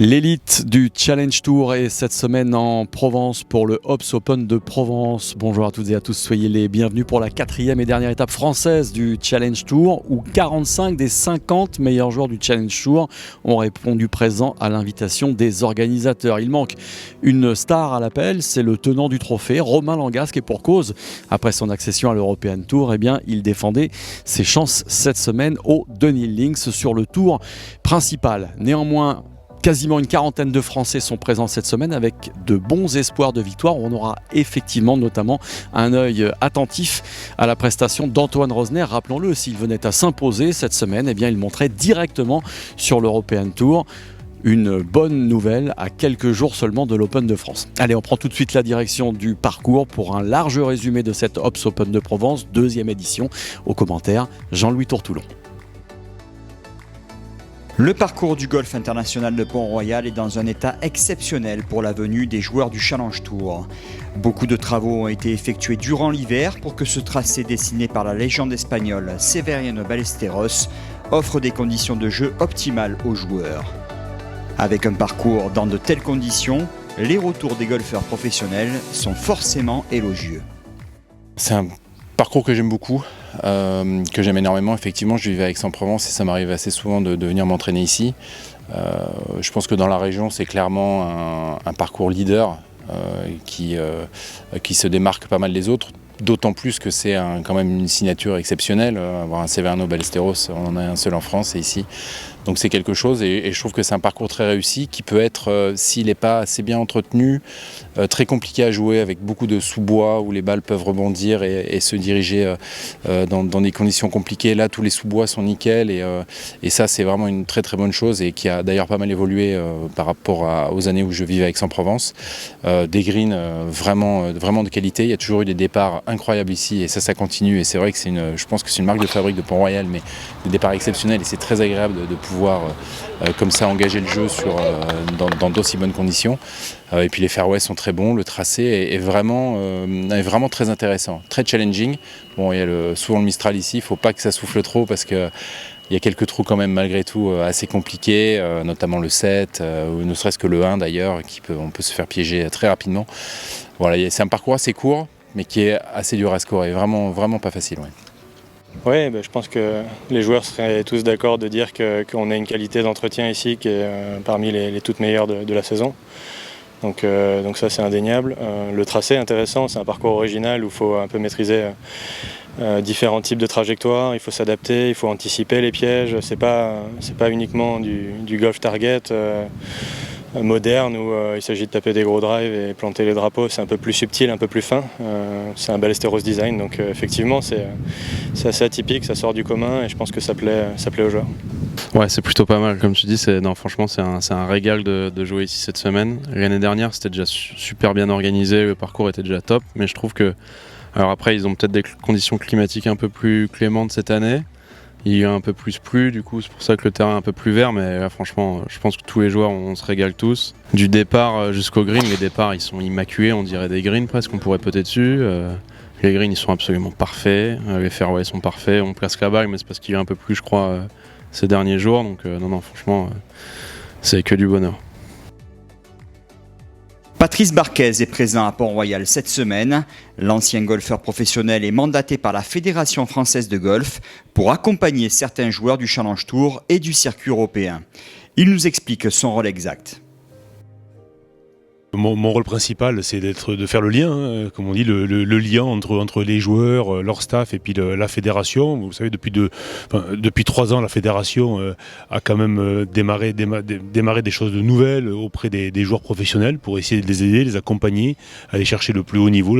L'élite du Challenge Tour est cette semaine en Provence pour le Hops Open de Provence. Bonjour à toutes et à tous, soyez les bienvenus pour la 4e et dernière étape française du Challenge Tour où 45 des 50 meilleurs joueurs du Challenge Tour ont répondu présent à l'invitation des organisateurs. Il manque une star à l'appel, c'est le tenant du trophée, Romain Langasque, et pour cause. Après son accession à l'European Tour, il défendait ses chances cette semaine au Dunhill Links sur le tour principal. Néanmoins, quasiment une quarantaine de Français sont présents cette semaine avec de bons espoirs de victoire. On aura effectivement notamment un œil attentif à la prestation d'Antoine Rosner. Rappelons-le, s'il venait à s'imposer cette semaine, il monterait directement sur l'European Tour. Une bonne nouvelle à quelques jours seulement de l'Open de France. Allez, on prend tout de suite la direction du parcours pour un large résumé de cette Hops Open de Provence, 2e édition. Au commentaire, Jean-Louis Tourtoulon. Le parcours du golf international de Pont-Royal est dans un état exceptionnel pour la venue des joueurs du Challenge Tour. Beaucoup de travaux ont été effectués durant l'hiver pour que ce tracé dessiné par la légende espagnole Severiano Ballesteros offre des conditions de jeu optimales aux joueurs. Avec un parcours dans de telles conditions, les retours des golfeurs professionnels sont forcément élogieux. C'est un parcours que j'aime beaucoup, que j'aime énormément. Effectivement, je vivais à Aix-en-Provence et ça m'arrive assez souvent de venir m'entraîner ici. Je pense que dans la région, c'est clairement un parcours leader qui se démarque pas mal des autres. D'autant plus que c'est quand même une signature exceptionnelle. Avoir un Severiano Ballesteros, on en a un seul en France et ici. Donc c'est quelque chose et je trouve que c'est un parcours très réussi qui peut être, s'il n'est pas assez bien entretenu, très compliqué à jouer avec beaucoup de sous-bois où les balles peuvent rebondir et se diriger dans des conditions compliquées. Là, tous les sous-bois sont nickel et ça, c'est vraiment une très très bonne chose et qui a d'ailleurs pas mal évolué par rapport aux années où je vivais à Aix-en-Provence. Des greens vraiment de qualité. Il y a toujours eu des départs incroyables ici et ça continue et c'est vrai que je pense que c'est une marque de fabrique de Pont-Royal, mais des départs exceptionnels et c'est très agréable de pouvoir comme ça engager le jeu dans d'aussi bonnes conditions. Et puis les fairways sont très bons, le tracé est vraiment très intéressant, très challenging. Bon, il y a souvent le Mistral ici, il ne faut pas que ça souffle trop parce que il y a quelques trous quand même malgré tout assez compliqués, notamment le 7, ou ne serait-ce que le 1 d'ailleurs, on peut se faire piéger très rapidement. Voilà, c'est un parcours assez court, mais qui est assez dur à scorer, vraiment pas facile. Ouais. Oui, je pense que les joueurs seraient tous d'accord de dire qu'on a une qualité d'entretien ici qui est parmi les toutes meilleures de la saison. Donc ça c'est indéniable. Le tracé est intéressant, c'est un parcours original où il faut un peu maîtriser différents types de trajectoires, il faut s'adapter, il faut anticiper les pièges. C'est pas uniquement du golf target moderne où il s'agit de taper des gros drives et planter les drapeaux. C'est un peu plus subtil, un peu plus fin. C'est un Ballesteros design, donc effectivement c'est assez atypique, ça sort du commun et je pense que ça plaît aux joueurs. Ouais, c'est plutôt pas mal, comme tu dis, franchement c'est un régal de jouer ici cette semaine. L'année dernière c'était déjà super bien organisé, le parcours était déjà top, mais je trouve que, alors après ils ont peut-être des conditions climatiques un peu plus clémentes cette année. Il y a un peu plus plu, du coup c'est pour ça que le terrain est un peu plus vert, mais là franchement je pense que tous les joueurs on se régale tous. Du départ jusqu'au green, les départs ils sont immaculés, on dirait des greens presque, on pourrait peut-être dessus. Les greens ils sont absolument parfaits, les fairways sont parfaits, on place la balle mais c'est parce qu'il y a un peu plus je crois ces derniers jours, donc non franchement c'est que du bonheur. Patrice Barquez est présent à Pont-Royal cette semaine. L'ancien golfeur professionnel est mandaté par la Fédération française de golf pour accompagner certains joueurs du Challenge Tour et du circuit européen. Il nous explique son rôle exact. Mon rôle principal, c'est de faire le lien, comme on dit, le lien entre les joueurs, leur staff et puis la fédération. Vous savez, depuis 3 ans, la fédération a quand même démarré des choses de nouvelles auprès des joueurs professionnels pour essayer de les aider, les accompagner, aller chercher le plus haut niveau.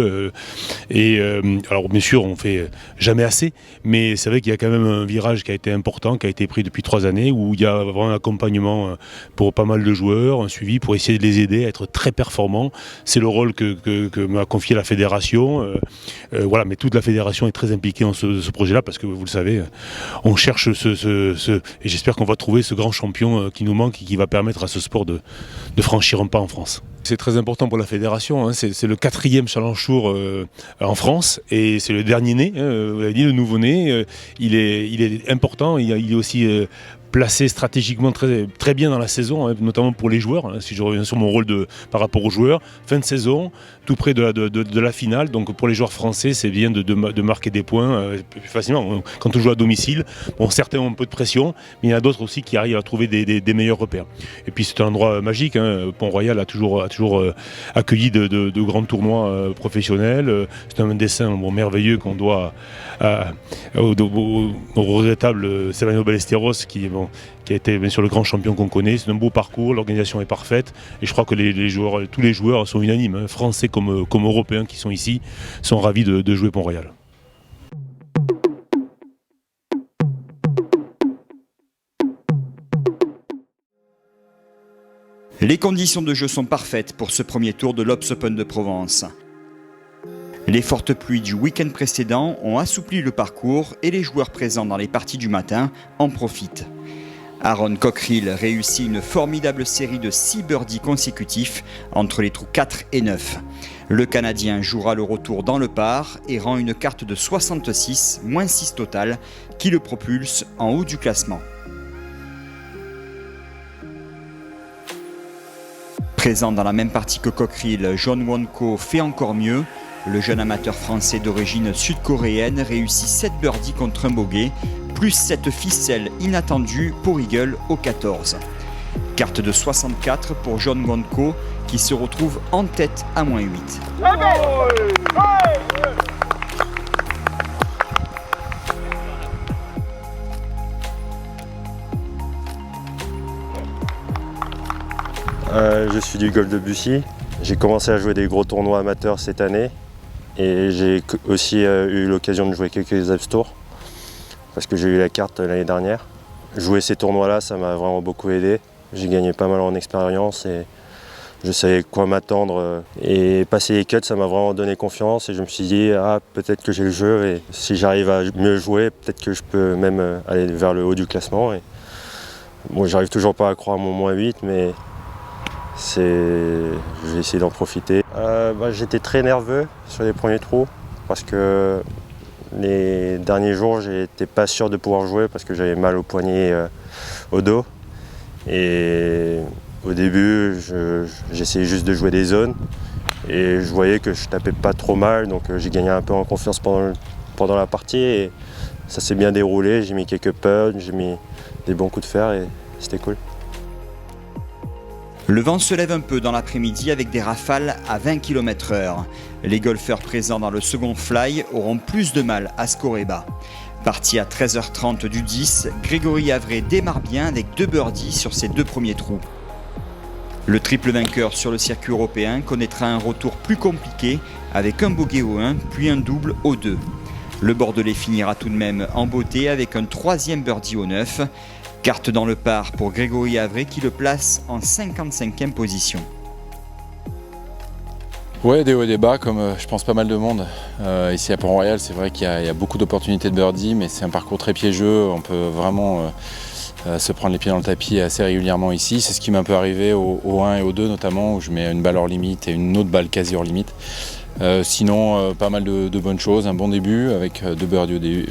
Alors bien sûr, on fait jamais assez, mais c'est vrai qu'il y a quand même un virage qui a été important, qui a été pris depuis 3 années, où il y a vraiment un accompagnement pour pas mal de joueurs, un suivi pour essayer de les aider à être très performants. C'est le rôle que m'a confié la fédération. Voilà, mais toute la fédération est très impliquée dans ce projet-là parce que vous le savez, on cherche et j'espère qu'on va trouver ce grand champion qui nous manque et qui va permettre à ce sport de franchir un pas en France. C'est très important pour la fédération, c'est le 4e Challenge Tour en France et c'est le dernier né, vous l'avez dit, le nouveau-né. Il est important, il est aussi placé stratégiquement très bien dans la saison, hein, notamment pour les joueurs, hein, si je reviens sur mon rôle par rapport aux joueurs. Fin de saison, tout près de la finale, donc pour les joueurs français, c'est bien de marquer des points plus facilement. Quand on joue à domicile, bon, certains ont un peu de pression, mais il y en a d'autres aussi qui arrivent à trouver des meilleurs repères. Et puis c'est un endroit magique, hein. Pont-Royal a toujours accueilli de grands tournois professionnels. C'est un dessin merveilleux qu'on doit au regrettable Stefano Ballesteros qui a été bien sûr le grand champion qu'on connaît. C'est un beau parcours, l'organisation est parfaite et je crois que tous les joueurs sont unanimes, hein, français comme européens qui sont ici, sont ravis de jouer Pont-Royal. Les conditions de jeu sont parfaites pour ce premier tour de l'Obs Open de Provence. Les fortes pluies du week-end précédent ont assoupli le parcours et les joueurs présents dans les parties du matin en profitent. Aaron Cockerill réussit une formidable série de 6 birdies consécutifs entre les trous 4 et 9. Le Canadien jouera le retour dans le par et rend une carte de 66, moins 6 total, qui le propulse en haut du classement. Présent dans la même partie que Cockerill, John Wonko fait encore mieux. Le jeune amateur français d'origine sud-coréenne réussit 7 birdies contre un bogey, plus cette ficelle inattendue pour Eagle au 14. Carte de 64 pour John Wonko qui se retrouve en tête à moins 8. Je suis du golf de Bussy. J'ai commencé à jouer des gros tournois amateurs cette année et j'ai aussi eu l'occasion de jouer quelques Apps Tours parce que j'ai eu la carte l'année dernière. Jouer ces tournois-là, ça m'a vraiment beaucoup aidé. J'ai gagné pas mal en expérience et je savais quoi m'attendre. Et passer les cuts, ça m'a vraiment donné confiance et je me suis dit peut-être que j'ai le jeu et si j'arrive à mieux jouer, peut-être que je peux même aller vers le haut du classement. Et bon, j'arrive toujours pas à croire à mon moins 8, mais je vais essayer d'en profiter. J'étais très nerveux sur les premiers trous parce que les derniers jours j'étais pas sûr de pouvoir jouer parce que j'avais mal au poignet, au dos. Et au début j'essayais juste de jouer des zones et je voyais que je tapais pas trop mal, donc j'ai gagné un peu en confiance pendant la partie et ça s'est bien déroulé. J'ai mis quelques putts, j'ai mis des bons coups de fer et c'était cool. Le vent se lève un peu dans l'après-midi avec des rafales à 20 km/h. Les golfeurs présents dans le second fly auront plus de mal à scorer bas. Parti à 13h30 du 10, Grégory Havret démarre bien avec 2 birdies sur ses 2 premiers trous. Le triple vainqueur sur le circuit européen connaîtra un retour plus compliqué avec un bogey au 1 puis un double au 2. Le Bordelais finira tout de même en beauté avec un 3e birdie au 9. Carte dans le par pour Grégory Havret qui le place en 55e position. Ouais, des hauts et des bas, comme je pense pas mal de monde. Ici à Pont-Royal, c'est vrai qu'il y a beaucoup d'opportunités de birdie, mais c'est un parcours très piégeux. On peut vraiment se prendre les pieds dans le tapis assez régulièrement ici. C'est ce qui m'est un peu arrivé au 1 et au 2 notamment, où je mets une balle hors limite et une autre balle quasi hors limite. Sinon, pas mal de bonnes choses, un bon début avec 2 birdies au début,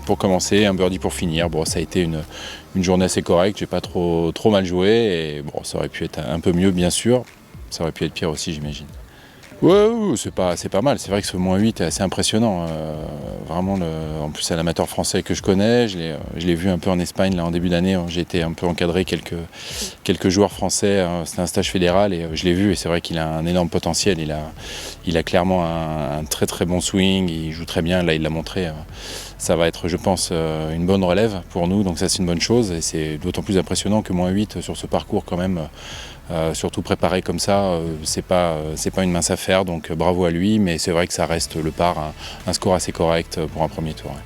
pour commencer, un birdie pour finir. Bon, ça a été une journée assez correcte, j'ai pas trop mal joué et bon, ça aurait pu être un peu mieux bien sûr, ça aurait pu être pire aussi j'imagine. Ouais, c'est pas mal, c'est vrai que ce moins 8 est assez impressionnant, vraiment, en plus c'est l'amateur français que je connais, je l'ai vu un peu en Espagne là, en début d'année, j'ai été un peu encadré quelques joueurs français, c'était un stage fédéral et je l'ai vu et c'est vrai qu'il a un énorme potentiel, il a clairement un très très bon swing, il joue très bien, là il l'a montré, ça va être je pense une bonne relève pour nous, donc ça c'est une bonne chose et c'est d'autant plus impressionnant que moins 8 sur ce parcours quand même. Surtout préparé comme ça, c'est pas une mince affaire, donc bravo à lui, mais c'est vrai que ça reste le par, un score assez correct pour un premier tour. Ouais.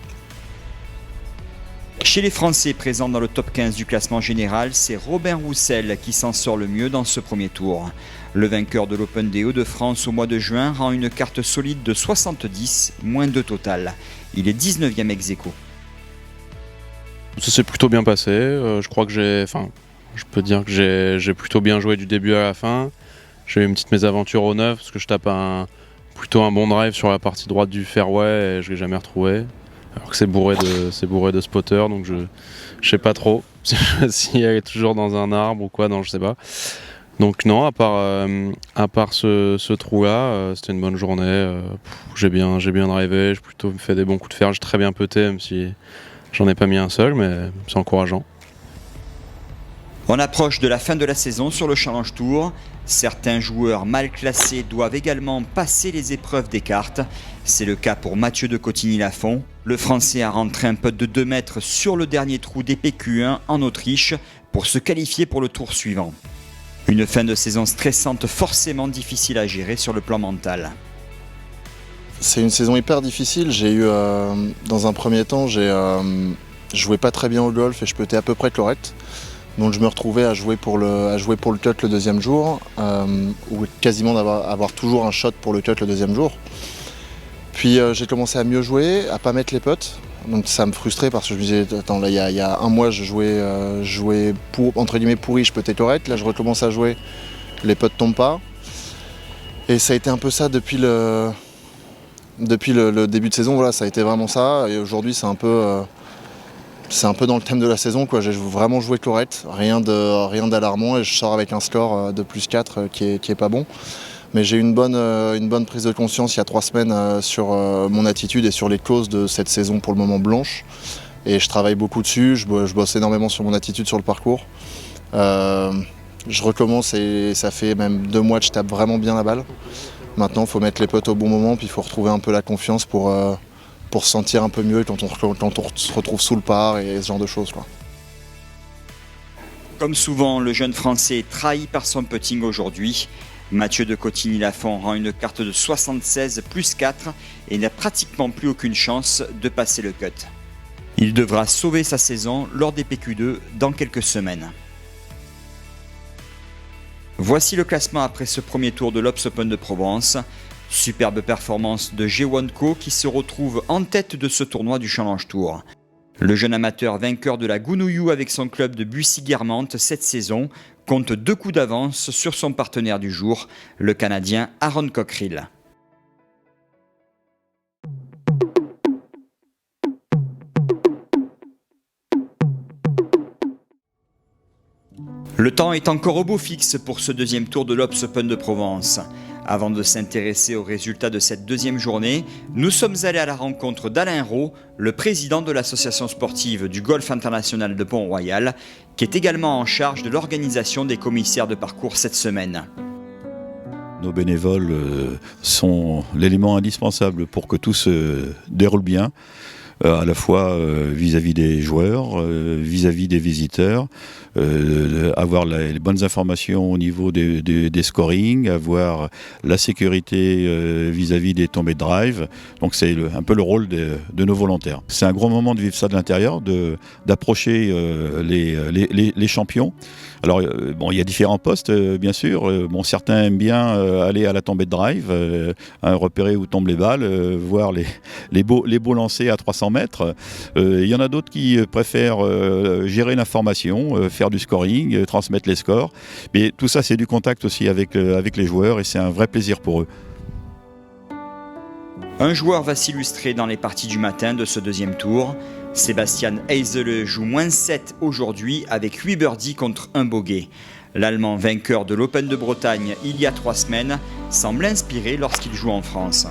Chez les Français présents dans le top 15 du classement général, c'est Robin Roussel qui s'en sort le mieux dans ce premier tour. Le vainqueur de l'Open des Hauts-de-France au mois de juin rend une carte solide de 70, moins 2 total. Il est 19e ex-aequo. Ça s'est plutôt bien passé, je crois que je peux dire que j'ai plutôt bien joué du début à la fin. J'ai eu une petite mésaventure au 9 parce que je tape plutôt un bon drive sur la partie droite du fairway et je ne l'ai jamais retrouvé. Alors que c'est bourré de spotters, donc je sais pas trop. si elle est toujours dans un arbre ou quoi, non, je sais pas. Donc non, à part ce trou-là, c'était une bonne journée. J'ai bien drivé, j'ai plutôt fait des bons coups de fer, j'ai très bien puté, même si j'en ai pas mis un seul, mais c'est encourageant. On approche de la fin de la saison sur le Challenge Tour. Certains joueurs mal classés doivent également passer les épreuves des cartes. C'est le cas pour Mathieu de Cotigny-Lafont. Le Français a rentré un putt de 2 mètres sur le dernier trou des PQ1 en Autriche pour se qualifier pour le tour suivant. Une fin de saison stressante, forcément difficile à gérer sur le plan mental. C'est une saison hyper difficile. J'ai eu, dans un premier temps, je jouais pas très bien au golf et je puttais à peu près correct. Donc je me retrouvais à jouer pour le cut le deuxième jour, ou quasiment avoir toujours un shot pour le cut le deuxième jour. Puis j'ai commencé à mieux jouer, à pas mettre les putts. Donc ça me frustrait parce que je me disais, attends, là il y a un mois je jouais entre guillemets pourri, je puttais correct. Là je recommence à jouer, les putts tombent pas. Et ça a été un peu ça depuis le début de saison, voilà, ça a été vraiment ça. Et aujourd'hui c'est un peu dans le thème de la saison, quoi. J'ai vraiment joué correct, rien d'alarmant et je sors avec un score de plus 4 qui est pas bon. Mais j'ai eu une bonne prise de conscience il y a 3 semaines sur mon attitude et sur les causes de cette saison pour le moment blanche. Et je travaille beaucoup dessus, je bosse énormément sur mon attitude sur le parcours. Je recommence et ça fait même 2 mois que je tape vraiment bien la balle. Maintenant il faut mettre les putts au bon moment, puis il faut retrouver un peu la confiance pour se sentir un peu mieux quand on se retrouve sous le par et ce genre de choses, quoi. Comme souvent, le jeune Français est trahi par son putting aujourd'hui. Mathieu de Cotigny-Lafont rend une carte de 76 plus 4 et n'a pratiquement plus aucune chance de passer le cut. Il devra sauver sa saison lors des PQ2 dans quelques semaines. Voici le classement après ce premier tour de l'Obs Open de Provence. Superbe performance de Jaewon Ko qui se retrouve en tête de ce tournoi du Challenge Tour. Le jeune amateur vainqueur de la Gounouillou avec son club de Bussy-Guermantes cette saison compte 2 coups d'avance sur son partenaire du jour, le Canadien Aaron Cockerill. Le temps est encore au beau fixe pour ce deuxième tour de l'Obs Open de Provence. Avant de s'intéresser aux résultats de cette deuxième journée, nous sommes allés à la rencontre d'Alain Rowe, le président de l'association sportive du Golf International de Pont-Royal, qui est également en charge de l'organisation des commissaires de parcours cette semaine. Nos bénévoles sont l'élément indispensable pour que tout se déroule bien, à la fois vis-à-vis des joueurs, vis-à-vis des visiteurs, avoir les bonnes informations au niveau des scorings, avoir la sécurité vis-à-vis des tombées de drive. Donc c'est un peu le rôle de nos volontaires. C'est un gros moment de vivre ça de l'intérieur, d'approcher les champions. Alors bon, il y a différents postes bien sûr. Certains aiment bien aller à la tombée de drive, repérer où tombent les balles, voir les beaux lancers à 300 mètres. Il y en a d'autres qui préfèrent gérer l'information, faire du scoring, transmettre les scores. Mais tout ça, c'est du contact aussi avec les joueurs et c'est un vrai plaisir pour eux. Un joueur va s'illustrer dans les parties du matin de ce deuxième tour. Sébastien Heisele joue -7 aujourd'hui avec 8 birdies contre 1 bogey. L'Allemand vainqueur de l'Open de Bretagne il y a 3 semaines semble inspiré lorsqu'il joue en France.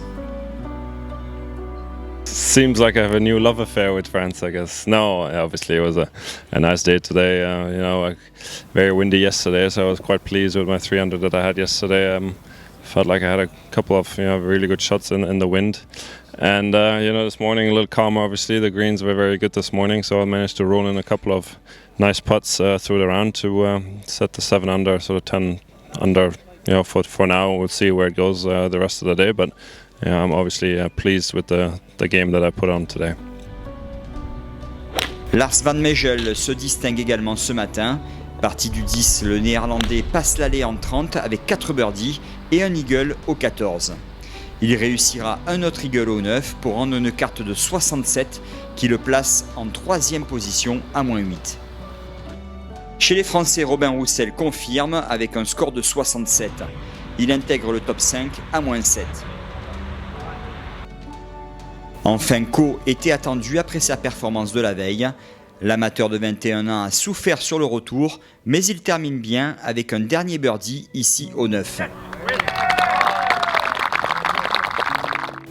Seems like I have a new love affair with France, I guess. No, obviously it was a nice day today. Very windy yesterday, so I was quite pleased with my 300 that I had yesterday. Felt like I had a couple of really good shots in the wind. And this morning a little calmer, obviously. The greens were very good this morning, so I managed to roll in a couple of nice putts through the round to set the 7 under, sort of 10 under. For now, we'll see where it goes the rest of the day, but I'm obviously pleased with the game that I put on today. Lars Van Meijel se distingue également ce matin. Parti du 10, le Néerlandais passe l'allée en 30 avec 4 birdies et un eagle au 14. Il réussira un autre eagle au 9 pour rendre une carte de 67 qui le place en 3e position à -8. Chez les Français, Robin Roussel confirme avec un score de 67. Il intègre le top 5 à -7. Enfin, Ko était attendu après sa performance de la veille. L'amateur de 21 ans a souffert sur le retour, mais il termine bien avec un dernier birdie ici au 9.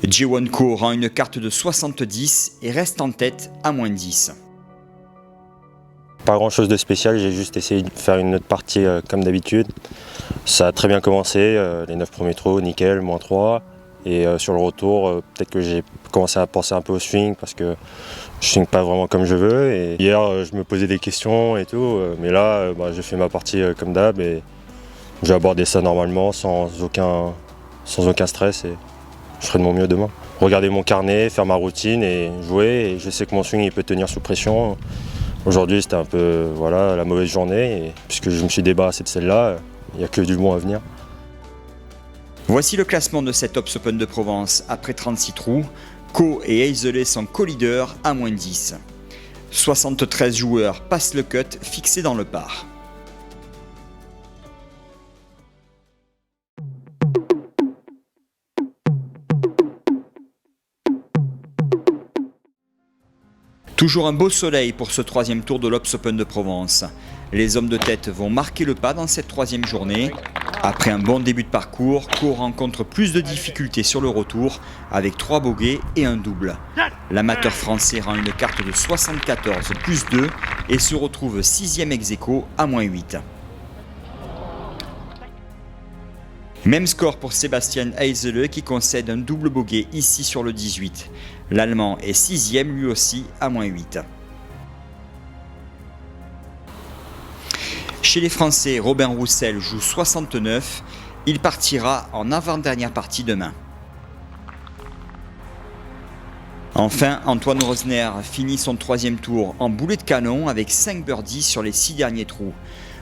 Ji-won Ko rend une carte de 70 et reste en tête à moins 10. Pas grand chose de spécial, j'ai juste essayé de faire une autre partie comme d'habitude. Ça a très bien commencé, les 9 premiers trous, nickel, moins 3. Et sur le retour, peut-être que j'ai commencé à penser un peu au swing parce que je swing pas vraiment comme je veux. Et hier, je me posais des questions et tout, mais là, j'ai fait ma partie comme d'hab et j'ai abordé ça normalement, sans aucun stress. Et je ferai de mon mieux demain. Regarder mon carnet, faire ma routine et jouer. Et je sais que mon swing il peut tenir sous pression. Aujourd'hui, c'était un peu la mauvaise journée. Et puisque je me suis débarrassé de celle-là, il n'y a que du bon à venir. Voici le classement de cet Ops Open de Provence après 36 trous. Ko et Hazeley sont co-leaders à moins 10. 73 joueurs passent le cut fixé dans le par. Toujours un beau soleil pour ce troisième tour de l'Ops Open de Provence. Les hommes de tête vont marquer le pas dans cette troisième journée. Après un bon début de parcours, Ko rencontre plus de difficultés sur le retour avec 3 bogeys et un double. L'amateur français rend une carte de 74 plus 2 et se retrouve 6e ex-aequo à moins 8. Même score pour Sebastian Hazeley qui concède un double bogey ici sur le 18. L'Allemand est 6e lui aussi à moins 8. Chez les Français, Robin Roussel joue 69. Il partira en avant-dernière partie demain. Enfin, Antoine Rosner finit son troisième tour en boulet de canon avec 5 birdies sur les 6 derniers trous.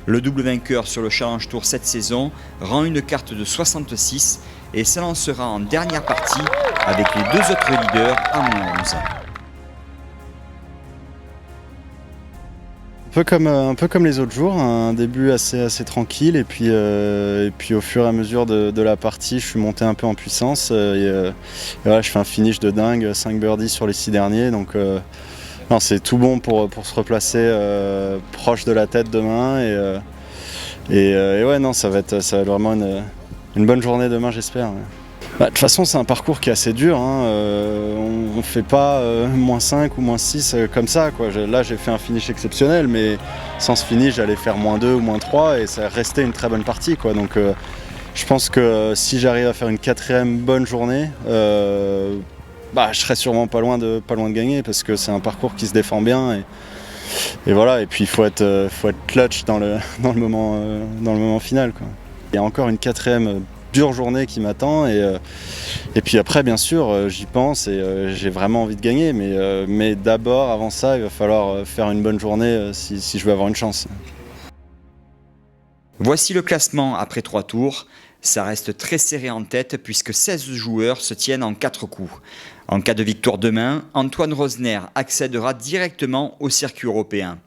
Le double vainqueur sur le Challenge Tour cette saison rend une carte de 66 et s'élancera en dernière partie avec les 2 autres leaders à moins 11. Un peu comme les autres jours, un début assez tranquille et puis au fur et à mesure de la partie, je suis monté un peu en puissance et voilà, je fais un finish de dingue, 5 birdies sur les 6 derniers, donc c'est tout bon pour se replacer proche de la tête demain et ouais, non, ça va être vraiment une bonne journée demain, j'espère. Ouais. De toute façon, c'est un parcours qui est assez dur. On ne fait pas moins 5 ou moins 6 comme ça, quoi. Là, j'ai fait un finish exceptionnel, mais sans ce finish, j'allais faire moins 2 ou moins 3 et ça restait une très bonne partie, quoi. Donc, je pense que si j'arrive à faire une 4e bonne journée, je serai sûrement pas loin de gagner parce que c'est un parcours qui se défend bien. Et voilà, et puis il faut être clutch dans le moment final, quoi. Il y a encore une 4e dure journée qui m'attend et puis après bien sûr j'y pense et j'ai vraiment envie de gagner mais d'abord avant ça il va falloir faire une bonne journée si je veux avoir une chance. Voici le classement après 3 tours. Ça reste très serré en tête puisque 16 joueurs se tiennent en 4 coups. En cas de victoire demain, Antoine Rosner accédera directement au circuit européen.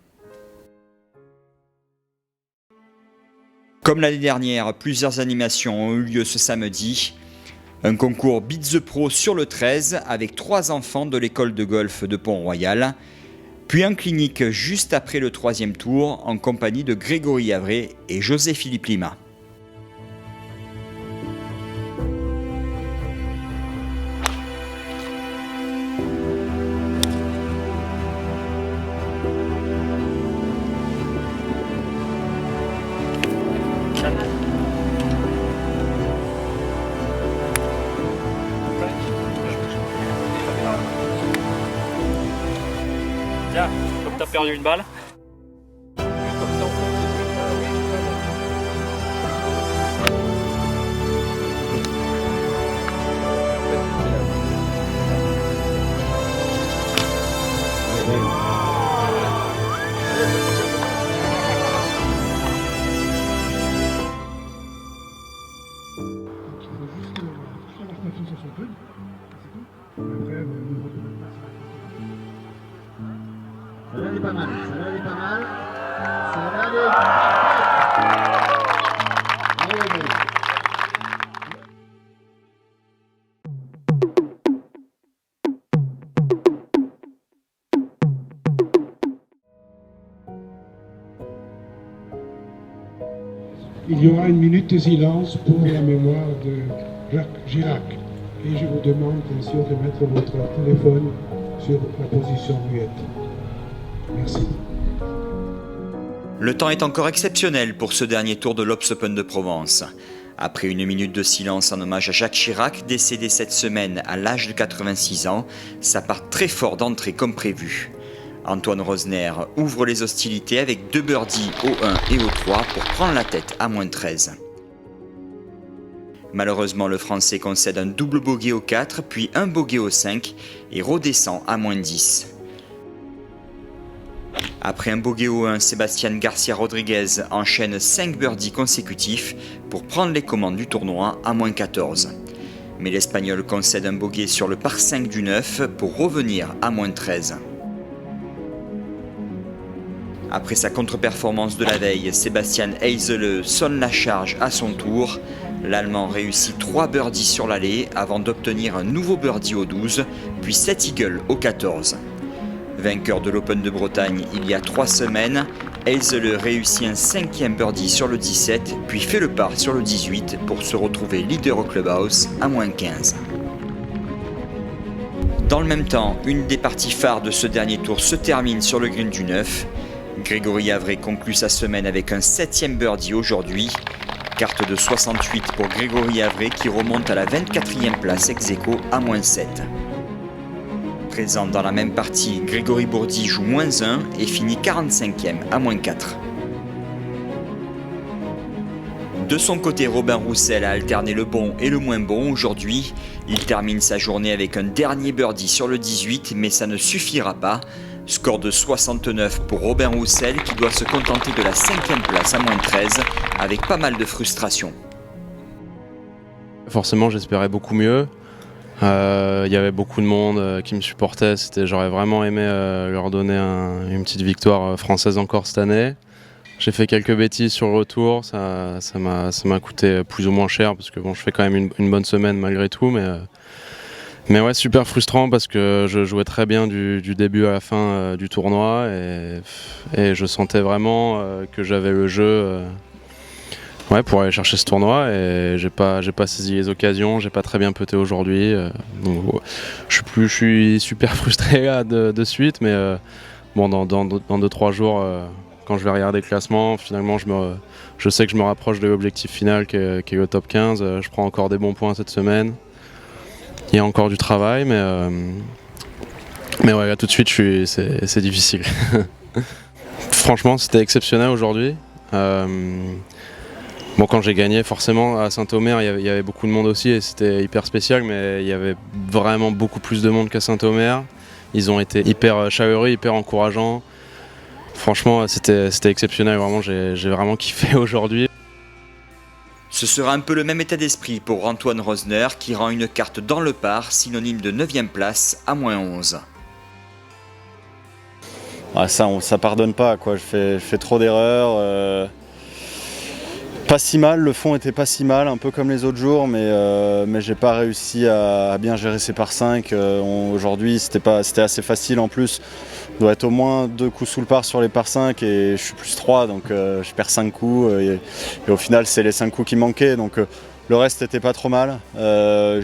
Comme l'année dernière, plusieurs animations ont eu lieu ce samedi. Un concours Beat the Pro sur le 13 avec 3 enfants de l'école de golf de Pont-Royal. Puis un clinique juste après le 3e tour en compagnie de Grégory Avray et José-Philippe Lima. Tiens, comme t'as perdu une balle. Celle-là, elle est pas mal. Celle-là, elle est pas mal. Celle-là, elle est... Il y aura une minute de silence pour la mémoire de Jacques Chirac. Et je vous demande bien sûr de mettre votre téléphone sur la position muette. Merci. Le temps est encore exceptionnel pour ce dernier tour de l'Obs Open de Provence. Après une minute de silence en hommage à Jacques Chirac, décédé cette semaine à l'âge de 86 ans, ça part très fort d'entrée comme prévu. Antoine Rosner ouvre les hostilités avec 2 birdies au 1 et au 3 pour prendre la tête à -13. Malheureusement, le Français concède un double bogey au 4, puis un bogey au 5 et redescend à -10. Après un bogey au 1, Sébastien Garcia Rodriguez enchaîne 5 birdies consécutifs pour prendre les commandes du tournoi à -14. Mais l'Espagnol concède un bogey sur le par 5 du 9 pour revenir à -13. Après sa contre-performance de la veille, Sébastien Heisele sonne la charge à son tour. L'Allemand réussit 3 birdies sur l'allée avant d'obtenir un nouveau birdie au 12, puis 7 eagles au 14. Vainqueur de l'Open de Bretagne il y a 3 semaines, Heisele réussit un 5e birdie sur le 17, puis fait le par sur le 18 pour se retrouver leader au clubhouse à -15. Dans le même temps, une des parties phares de ce dernier tour se termine sur le green du 9. Grégory Havret conclut sa semaine avec un 7e birdie aujourd'hui. Carte de 68 pour Grégory Havret qui remonte à la 24e place ex-aequo à -7. Présent dans la même partie, Grégory Bourdi joue -1 et finit 45e à -4. De son côté, Robin Roussel a alterné le bon et le moins bon aujourd'hui. Il termine sa journée avec un dernier birdie sur le 18, mais ça ne suffira pas. Score de 69 pour Robin Roussel qui doit se contenter de la 5e place à -13 avec pas mal de frustration. Forcément, j'espérais beaucoup mieux. Il y avait beaucoup de monde qui me supportait. J'aurais vraiment aimé leur donner une petite victoire française encore cette année. J'ai fait quelques bêtises sur le retour. Ça m'a coûté plus ou moins cher parce que bon, je fais quand même une bonne semaine malgré tout. Mais ouais, super frustrant parce que je jouais très bien du début à la fin du tournoi et je sentais vraiment que j'avais le jeu pour aller chercher ce tournoi et j'ai pas saisi les occasions, j'ai pas très bien puté aujourd'hui. Donc, je suis super frustré là de suite, mais bon, dans 2-3 jours, quand je vais regarder le classement, finalement je sais que je me rapproche de l'objectif final qui est le top 15. Je prends encore des bons points cette semaine. Il y a encore du travail, mais ouais, là tout de suite, c'est difficile. Franchement, c'était exceptionnel aujourd'hui. Bon, quand j'ai gagné, forcément, à Saint-Omer, il y avait beaucoup de monde aussi et c'était hyper spécial, mais il y avait vraiment beaucoup plus de monde qu'à Saint-Omer. Ils ont été hyper chaleureux, hyper encourageants. Franchement, c'était exceptionnel. Vraiment, j'ai vraiment kiffé aujourd'hui. Ce sera un peu le même état d'esprit pour Antoine Rosner qui rend une carte dans le par, synonyme de 9e place à -11. Ah, ça pardonne pas, quoi. Je fais trop d'erreurs. Pas si mal, le fond était pas si mal, un peu comme les autres jours, mais j'ai pas réussi à bien gérer ces par 5. Aujourd'hui, c'était assez facile en plus. Je dois être au moins 2 coups sous le par sur les par 5 et je suis plus 3, donc je perds 5 coups et au final c'est les 5 coups qui manquaient, donc le reste était pas trop mal.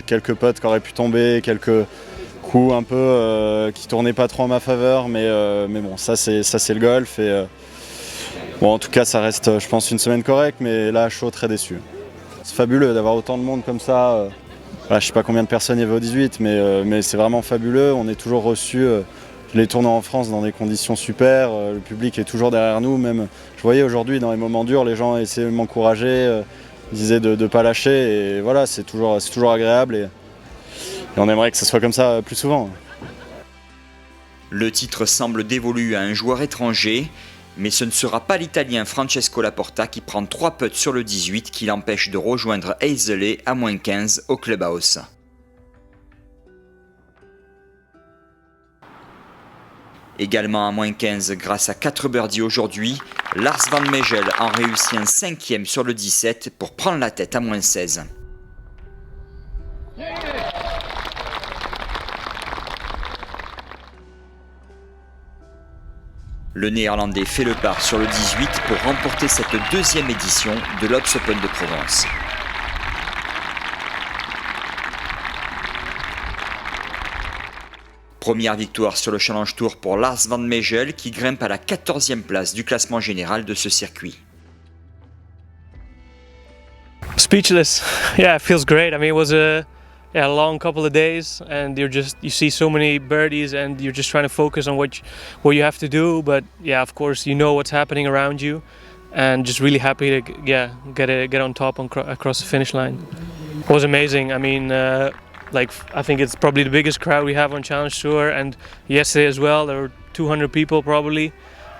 Quelques putts qui auraient pu tomber, quelques coups un peu qui tournaient pas trop en ma faveur, mais bon, ça c'est le golf et bon, en tout cas ça reste je pense une semaine correcte, mais là chaud, très déçu. C'est fabuleux d'avoir autant de monde comme ça. Voilà, je sais pas combien de personnes il y avait au 18, mais c'est vraiment fabuleux. On est toujours reçus les tournois en France dans des conditions super, le public est toujours derrière nous. Même, je voyais aujourd'hui dans les moments durs, les gens essayaient de m'encourager, ils disaient de ne pas lâcher, et voilà, c'est toujours agréable et on aimerait que ce soit comme ça plus souvent. Le titre semble dévolu à un joueur étranger, mais ce ne sera pas l'Italien Francesco Laporta qui prend 3 putts sur le 18 qui l'empêche de rejoindre Heisele à -15 au clubhouse. Également à -15 grâce à 4 birdies aujourd'hui, Lars Van Meijel en réussit un 5e sur le 17 pour prendre la tête à -16. Le Néerlandais fait le pas sur le 18 pour remporter cette deuxième édition de l'Obs Open de Provence. Première victoire sur le Challenge Tour pour Lars Van Meijel qui grimpe à la 14e place du classement général de ce circuit. Speechless. Yeah, it feels great. I mean, it was a long couple of days, and you see so many birdies, and you're just trying to focus on what you have to do. But yeah, of course, you know what's happening around you, and just really happy to get on top across the finish line. It was amazing. I mean, I think it's probably the biggest crowd we have on Challenge Tour, and yesterday as well there were 200 people probably,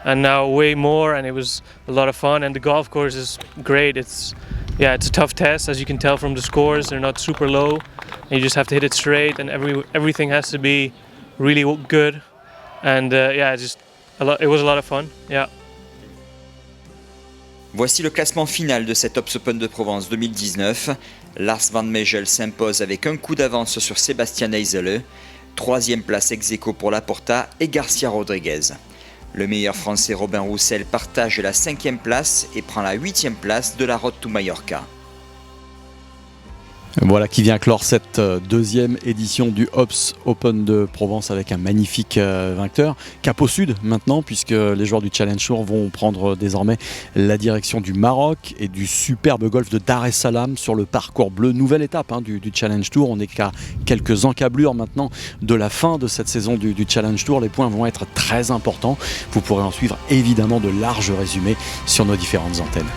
and now way more, and it was a lot of fun. And the golf course is great. It's a tough test, as you can tell from the scores. They're not super low, and you just have to hit it straight, and everything has to be really good. And it was a lot of fun. Yeah. Voici le classement final de cet Obs Open de Provence 2019. Lars Van Meijel s'impose avec un coup d'avance sur Sébastien Eisele. 3e place ex-aequo pour Laporta et Garcia Rodriguez. Le meilleur français Robin Roussel partage la 5e place et prend la 8e place de la Road to Mallorca. Voilà qui vient clore cette deuxième édition du Obs Open de Provence avec un magnifique vainqueur. Cap au sud maintenant, puisque les joueurs du Challenge Tour vont prendre désormais la direction du Maroc et du superbe golfe de Dar es Salaam sur le parcours bleu. Nouvelle étape du Challenge Tour. On n'est qu'à quelques encablures maintenant de la fin de cette saison du Challenge Tour. Les points vont être très importants. Vous pourrez en suivre évidemment de larges résumés sur nos différentes antennes.